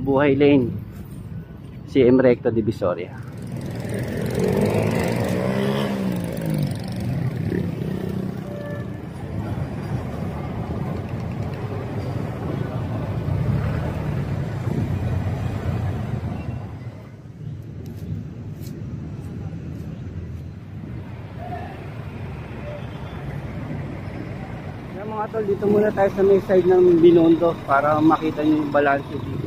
Mabuhay Lane, CM Recto Divisoria. Mga tol, dito muna tayo sa may side ng Binondo para makita nyo yung balance dito.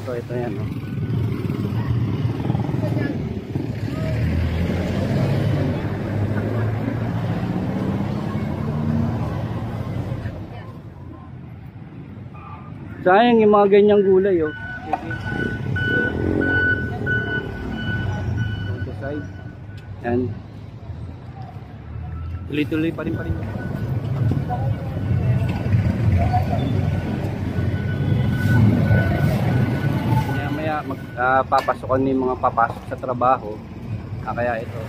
So ito yan, no? Sayang yung mga ganyang gulay, oh. Ito side. Yan. Tuloy-tuloy pa rin. Papasokan ni mga papasok sa trabaho, kaya ito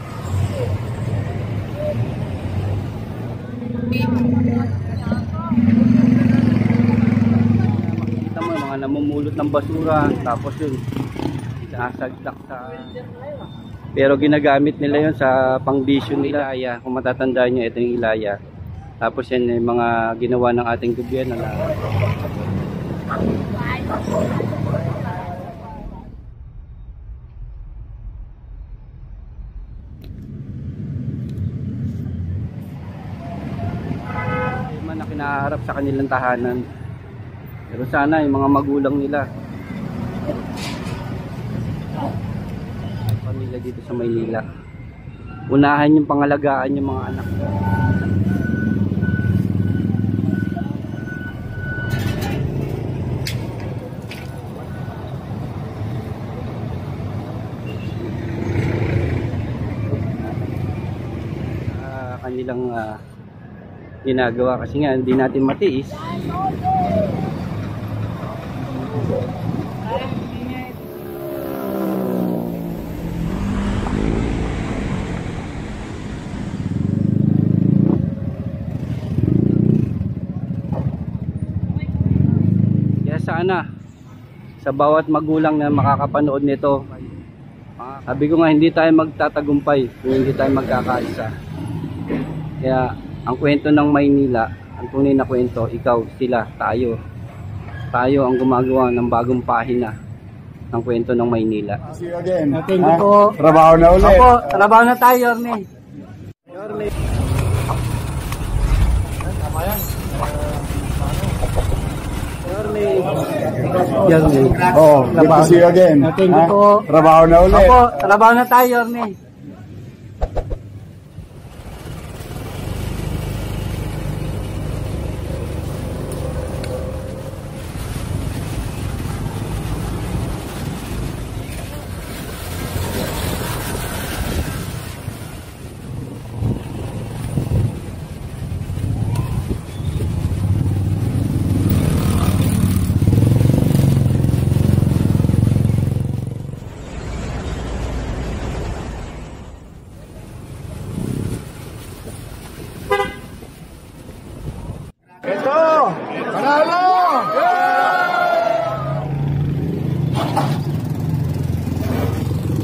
makikita mo yung mga namumulot ng basura, tapos yun sinasagdak sa, pero ginagamit nila yun sa pang-bisyo nila. Kung matatandaan nyo, ito yung Ilaya, tapos yan yung mga ginawa ng ating gobyerno na naharap sa kanilang tahanan. Pero sana yung mga magulang nila, pamilya dito sa Maynila, unahan yung pangalagaan yung mga anak. Kanilang ginagawa kasi nga hindi natin matiis. Kaya sana sa bawat magulang na makakapanood nito, sabi ko nga, hindi tayo magtatagumpay kung hindi tayo magkakaisa. Kaya ang kwento ng Maynila, ang tunay na kwento, ikaw, sila, tayo ang gumagawa ng bagong pahina ng kwento ng Maynila. See you again. Thank you po. Trabaho na ulit. Opo, trabaho na tayo, Yorme. Yorme. Oh, good to see you again. Thank you po. Trabaho na ulit. Opo, trabaho na tayo, Yorme.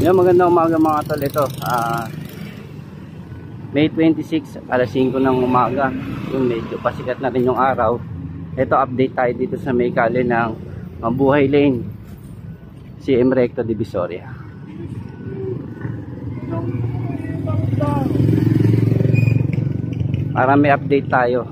Yan, magandang umaga mga tol. Ito May 26, alas 5 ng umaga. Yung medyo pasikat na rin yung araw. Ito, update tayo dito sa may kali ng Mabuhay Lane, CM Recto Divisoria. Para may update tayo.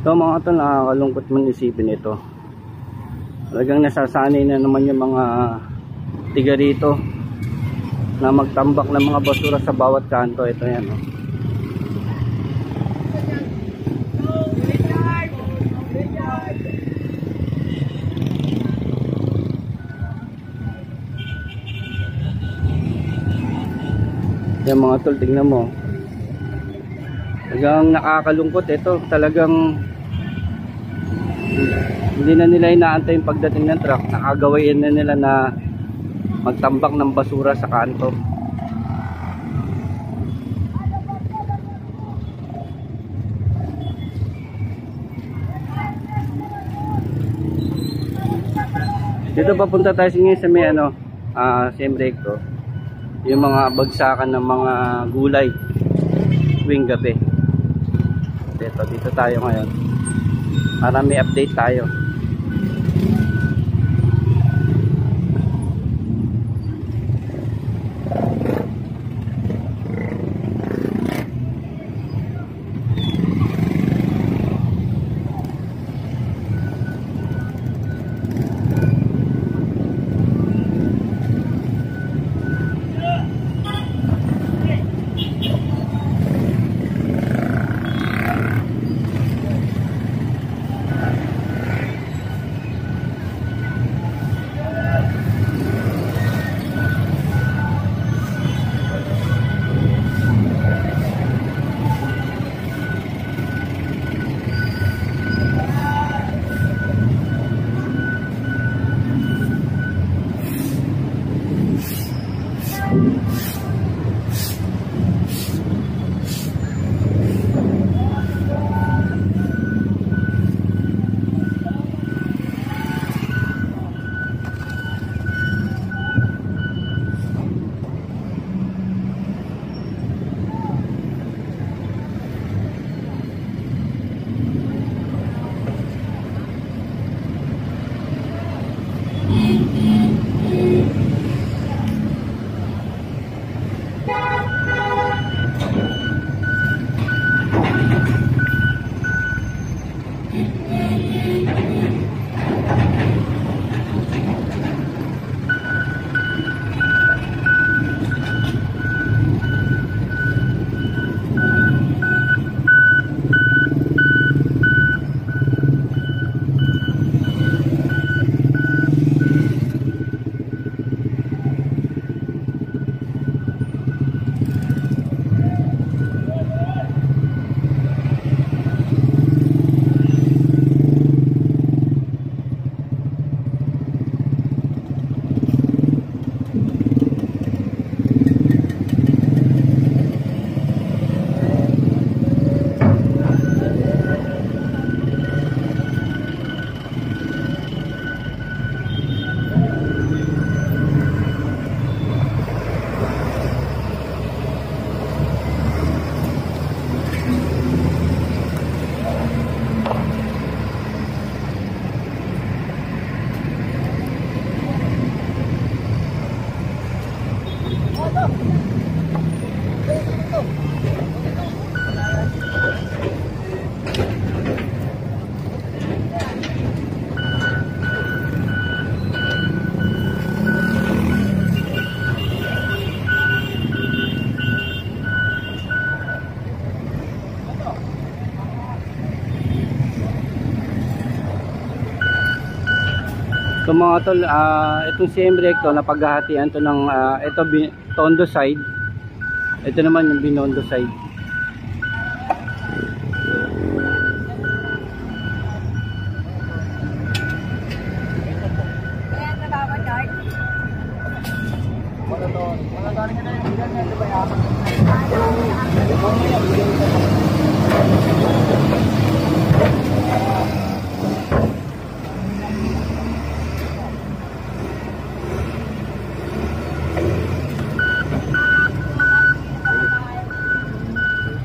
So mga tol, nakakalungkot man isipin ito. Talagang nasasanay na naman yung mga tiga rito na magtambak ng mga basura sa bawat kanto. Ito yan, oh. Yan mga tol, tingnan mo. Talagang nakakalungkot ito. Talagang hindi na nila inaantay yung pagdating ng truck. Nakagawain na nila na magtambak ng basura sa kanto. Dito papunta tayo ngayon sa may ano, same recto. Yung mga bagsakan ng mga gulay tuwing gabi. Dito tayo ngayon para may update tayo. So mga tol, itong CM Recto na paghahatian to ng ito Tondo side. Ito naman yung Binondo side.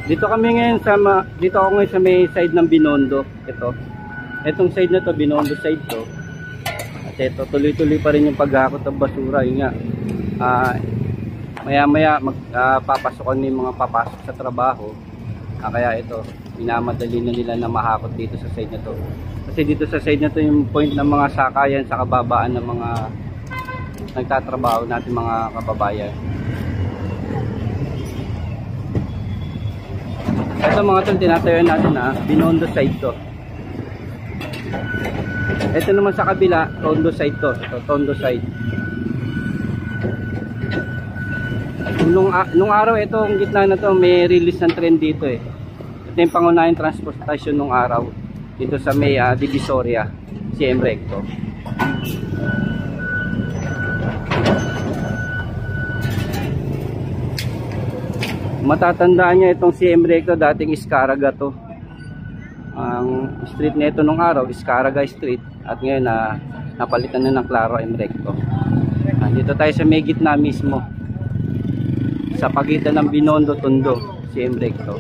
Dito kami ngayon dito ako ngayon sa may side ng Binondo. Etong side na to, Binondo side to. At ito, tuloy-tuloy pa rin yung paghakot ng basura. Yun nga. Maya-maya magpapasokan yung mga papasok sa trabaho. Kaya ito, minamadali na nila na mahakot dito sa side na to. Kasi dito sa side na to yung point ng mga sakayan sa kababaan ng mga nagtatrabaho natin mga kababayan. Ito mga tol, tinatayo natin na Binondo side to. Ito naman sa kabila, Tondo side to. Ito, Tondo side. Nung araw ito, ang gitna na to, may release ng tren dito eh. Ito yung pangunahing transportasyon nung araw. Dito sa may Divisoria, CM Recto. Matatandaan niya itong CM Recto, dating Iscaraga to. Ang street nito nung araw, Iscaraga Street, at ngayon napalitan na ng Claro M Recto. Dito tayo sa may gitna mismo, sa pagitan ng Binondo Tondo, CM Recto.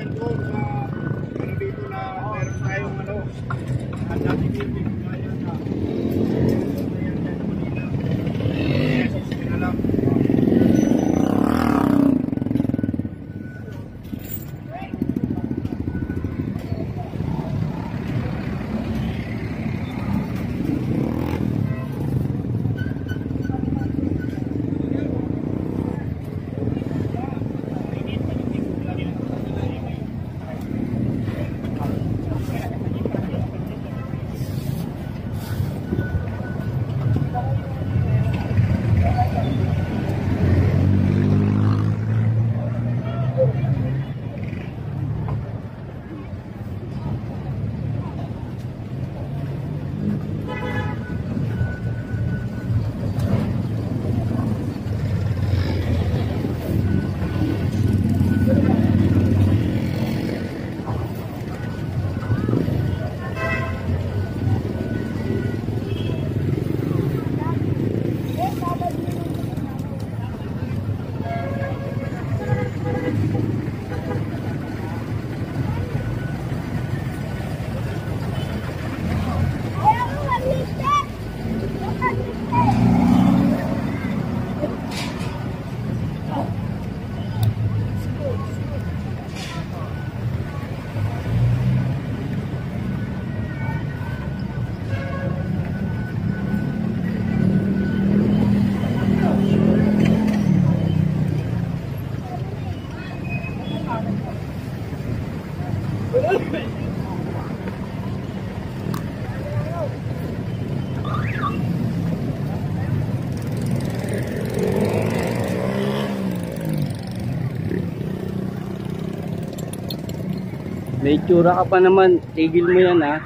May tsura ka pa naman, tigil mo yan ha.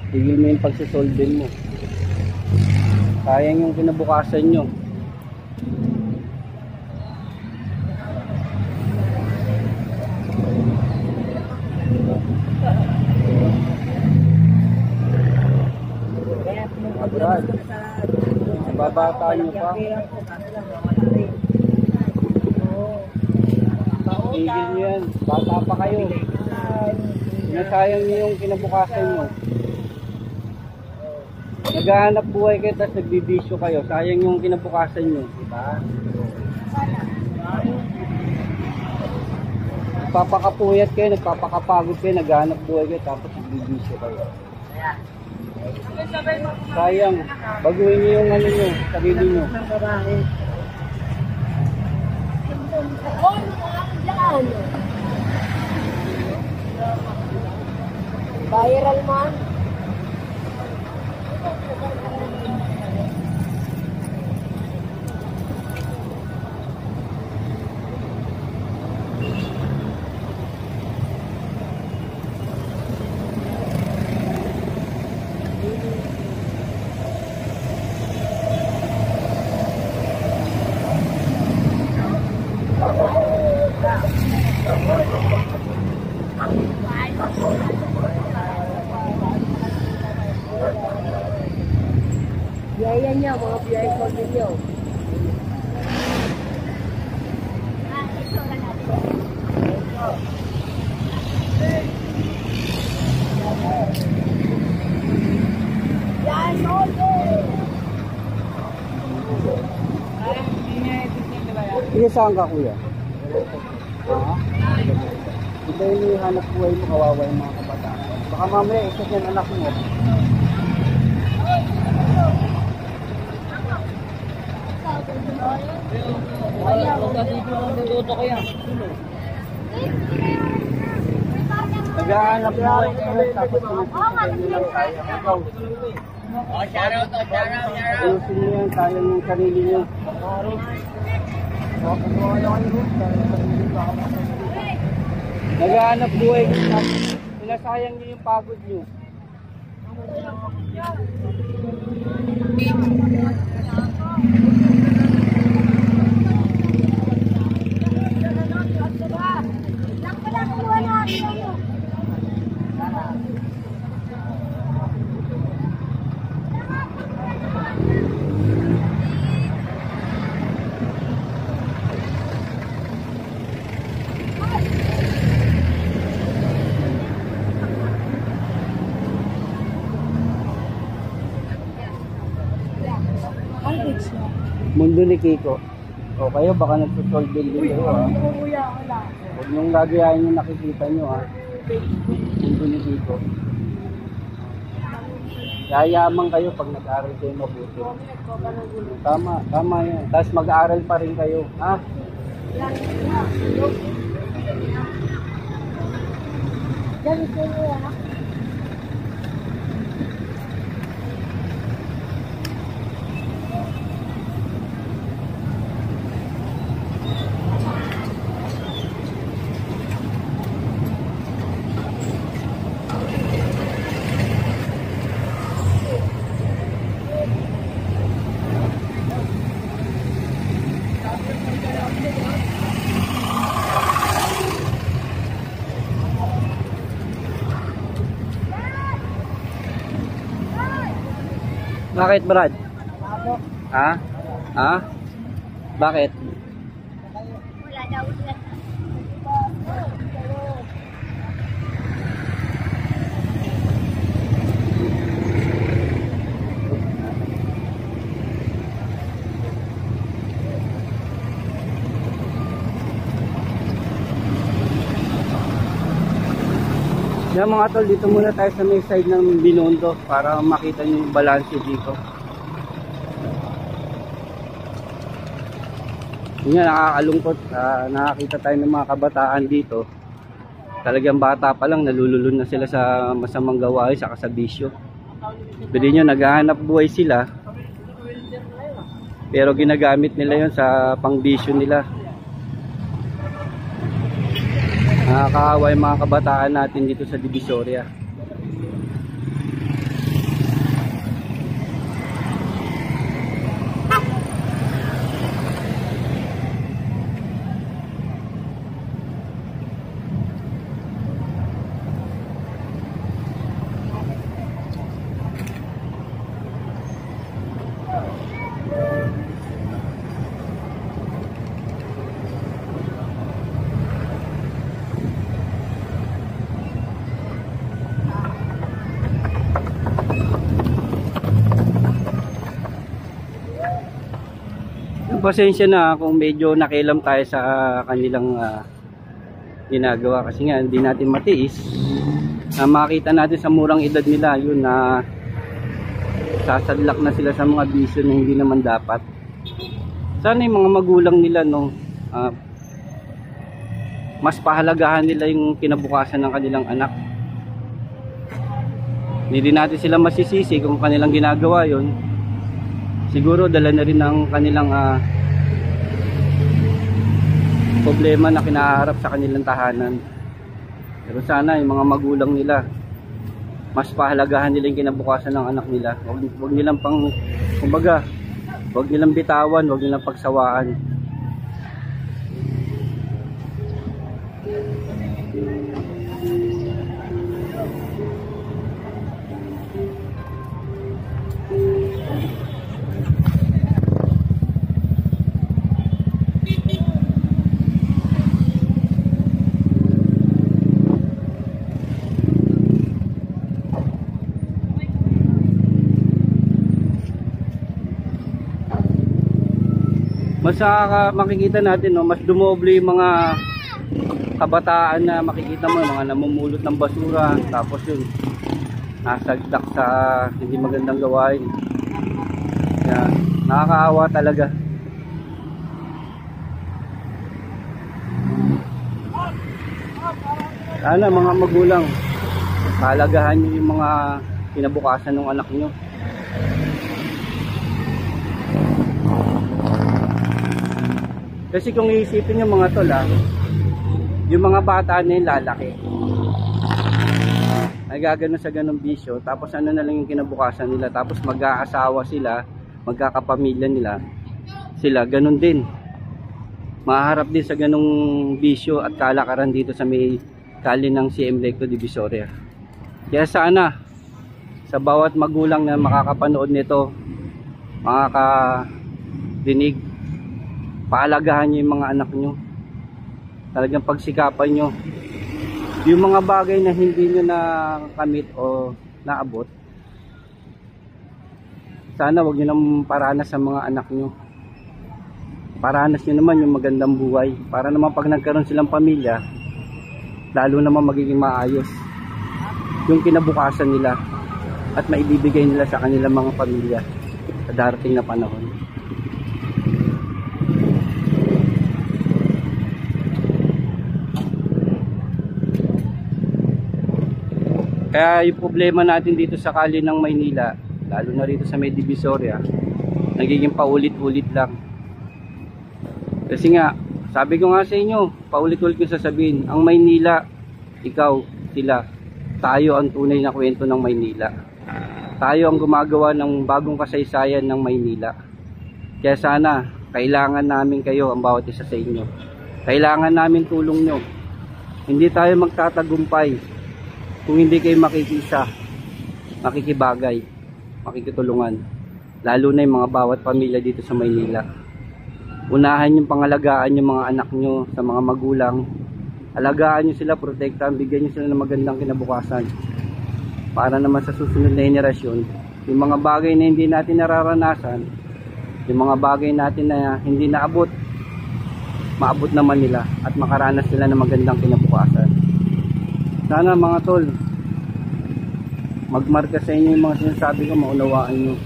Tigil mo yung pagsasolvin mo. Sayang yung kinabukasan nyo. Brad, babata nyo pa. Tigil nyo yan, bata pa kayo. Nasayang niyo yung kinabukasan nyo. Naghahanap buhay kayo tapos nagbibisyo kayo. Sayang yung kinabukasan nyo, diba? Nagpapakapuyat kayo, nagpapakapagod kayo, naghahanap buhay kayo tapos nagbibisyo kayo. Sayang, baguhin niyo yung ano nyo, sarili nyo. Viral man. Biyaya niya, mga biyaya ko ninyo. Iya saan ka kuya? Ito yung hanap buhay mo, kawawa yung mga kabataan. Baka mamaya isa dyan anak mo. Naghahanap buhay kayo, tapos pinagsasabi nilang kaya. Ikaw. Ayusin niyo yan, kaya ng sarili niyo. Naghahanap buhay kayo, sinasayang niyo yung pagod niyo. Mundo ni Kiko. O kayo, baka nagsusolve din kayo ha. Huwag niyong gagayahin yung nakikita niyo ha. Mundo ni Kiko. Yayaman kayo pag nag-aaral kayo mabuti. Tama yan. Tapos mag-aaral pa rin kayo. Ha? Bakit, Brad? Ha? Ha? Bakit? Wala daw sila. Yan mga tol, dito muna tayo sa may side ng Binondo para makita nyo yung balance dito. Yun nga, nakakalungkot. Nakakita tayo ng mga kabataan dito. Talagang bata pa lang, nalululun na sila sa masamang gawain, sa kasabisyo. Pwede nyo, naghahanap buhay sila. Pero ginagamit nila yun sa pangbisyo nila. Nakakaawa yung mga kabataan natin dito sa Divisoria. Pasensya na kung medyo nakialam tayo sa kanilang ginagawa kasi nga hindi natin matiis na makita natin sa murang edad nila yun na sasadlak na sila sa mga bisyo na hindi naman dapat. Sana yung mga magulang nila no, mas pahalagahan nila yung kinabukasan ng kanilang anak. Hindi din natin sila masisisi kung kanilang ginagawa yun. Siguro dala na rin ng kanilang problema na kinaharap sa kanilang tahanan. Pero sana yung mga magulang nila mas pahalagahan nila yung kinabukasan ng anak nila. Huwag nilang kumbaga, huwag nilang bitawan, huwag nilang pagsawaan. Mas makikita natin no, mas dumoble yung mga kabataan na makikita mo, mga namumulot ng basura, tapos yun nasagdak sa hindi magandang gawain. Kaya nakakaawa talaga. Sana mga magulang, palagahan nyo yung mga kinabukasan ng anak nyo. Kasi kung iisipin nyo mga tol, yung mga bata na yung lalaki, nagagano sa ganong bisyo, tapos ano na lang yung kinabukasan nila, tapos mag-aasawa sila, magkakapamilya nila sila, ganun din, maharap din sa ganong bisyo at kalakaran dito sa may kali ng CM Recto Divisoria. Kaya sana sa bawat magulang na makakapanood nito, makakadinig, paalagahan nyo yung mga anak nyo, talagang pagsikapan nyo yung mga bagay na hindi nyo nakamit o naabot. Sana wag nyo nang paranas sa mga anak nyo, paranas nyo naman yung magandang buhay, para naman pag nagkaroon silang pamilya, lalo naman magiging maayos yung kinabukasan nila at maibibigay nila sa kanilang mga pamilya sa darating na panahon. Kaya yung problema natin dito sa kali ng Maynila, lalo na rito sa may Divisoria, nagiging paulit-ulit lang. Kasi nga, sabi ko nga sa inyo, paulit-ulit ko sasabihin, ang Maynila, ikaw, sila, tayo ang tunay na kwento ng Maynila. Tayo ang gumagawa ng bagong kasaysayan ng Maynila. Kaya sana, kailangan namin kayo, ang bawat isa sa inyo. Kailangan namin tulong nyo. Hindi tayo magtatagumpay kung hindi kayo makikisa, makikibagay, makikitulungan. Lalo na yung mga bawat pamilya dito sa Maynila. Unahan yung pangalagaan yung mga anak nyo sa mga magulang. Alagaan nyo sila, protektahan, bigyan nyo sila ng magandang kinabukasan. Para naman sa susunod na henerasyon, yung mga bagay na hindi natin nararanasan, yung mga bagay natin na hindi naabot, maabot naman nila at makaranas sila ng magandang kinabukasan. Sana mga tol, magmarka sa inyo yung mga sinasabi ko, maunawaan nyo.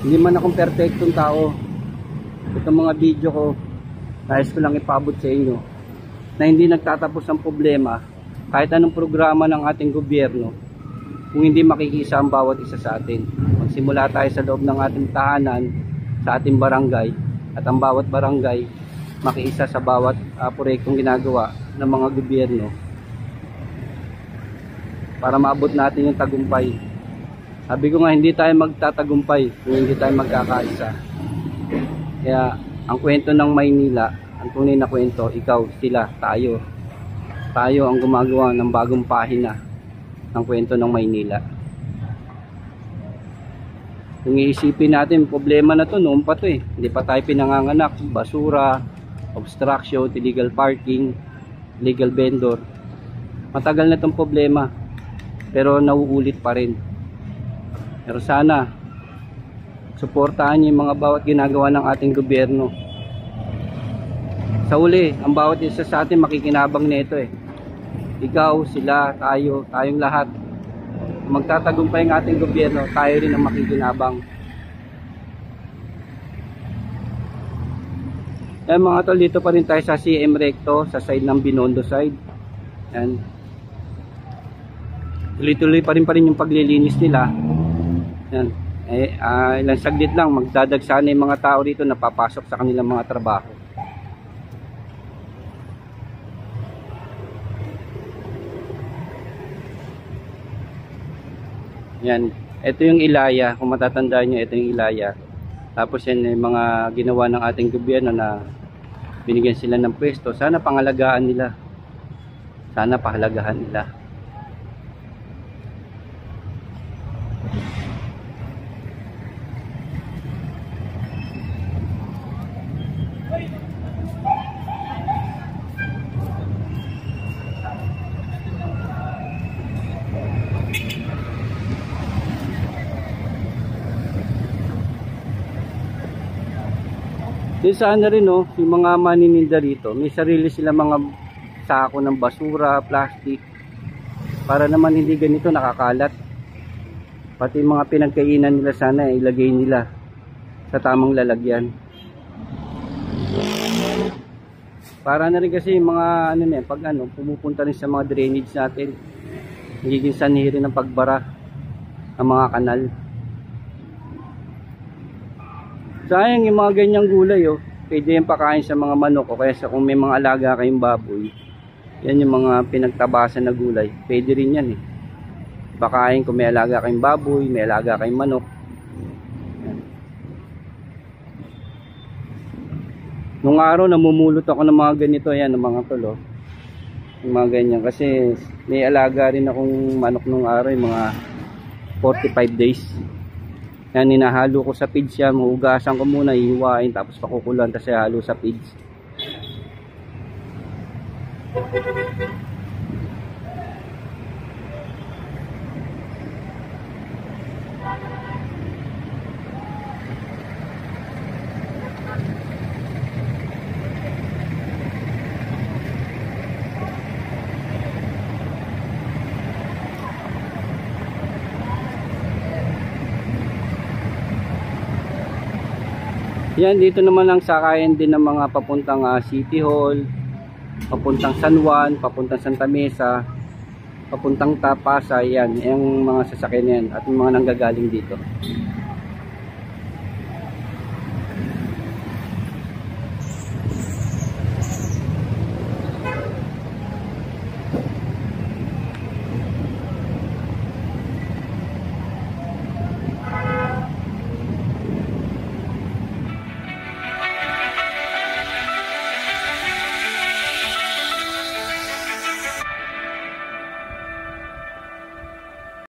Hindi man akong perfectong tao. Itong mga video ko, nais ko lang ipabot sa inyo na hindi nagtatapos ang problema kahit anong programa ng ating gobyerno kung hindi makikisa ang bawat isa sa atin. Magsimula tayo sa loob ng ating tahanan, sa ating barangay, at ang bawat barangay makiisa sa bawat proyektong ginagawa ng mga gobyerno para maabot natin yung tagumpay. Sabi ko nga, hindi tayo magtatagumpay kung hindi tayo magkakaisa. Kaya ang kwento ng Maynila, ang tunay na kwento, ikaw, sila, tayo. Tayo ang gumagawa ng bagong pahina ng kwento ng Maynila. Kung iisipin natin, problema na to noon pa to eh. Hindi pa tayo pinanganganak. Basura, obstruction, illegal parking, illegal vendor. Matagal na tong problema, pero nauulit pa rin. Pero sana suportahan niyo yung mga bawat ginagawa ng ating gobyerno. Sa uli, ang bawat isa sa atin makikinabang nito eh. Ikaw, sila, tayo, tayong lahat. Magtatagumpay ang ating gobyerno, tayo rin ang makikinabang. Yan mga tol, dito pa rin tayo sa CM Recto, sa side ng Binondo side. Yan. Tuloy-tuloy pa rin yung paglilinis nila. Yan. Ilang saglit lang, magdadagsa na yung mga tao rito na papasok sa kanilang mga trabaho. Yan. Ito yung Ilaya. Kung matatandaan nyo, ito yung Ilaya. Tapos yan yung mga ginawa ng ating gobyerno na binigyan sila ng pwesto. Sana pangalagaan nila. Sana pahalagahan nila. Din sana rin yung mga manininda rito, may sarili sila mga sako ng basura, plastic, para naman hindi ganito nakakalat. Pati mga pinagkainan nila sana ilagay nila sa tamang lalagyan. Para na rin kasi mga ano na, pag ano, pumupunta rin sa mga drainage natin, nagiging sanhi rin ng pagbara ng mga kanal. Sayang yung mga ganyang gulay, oh. Pwede yung pakain sa mga manok o kaya sa kung may mga alaga kayong baboy. Yan yung mga pinagtabasan na gulay. Pwede rin yan eh. Pakain kung may alaga kayong baboy, may alaga kayong manok. Yan. Nung araw namumulot ako ng mga ganito, yan, ng mga tulo. Yung mga ganyan. Kasi may alaga rin akong manok nung araw, yung mga 45 days. Yan, ninahalo ko sa feeds siya, mahugasan ko muna, ihiwain, tapos pakukulan, tapos ihalo sa feeds. Yan, dito naman ang sakayan din ng mga papuntang City Hall, papuntang San Juan, papuntang Santa Mesa, papuntang Tapasa. Yan, yung mga sasakyan yan at yung mga nanggagaling dito.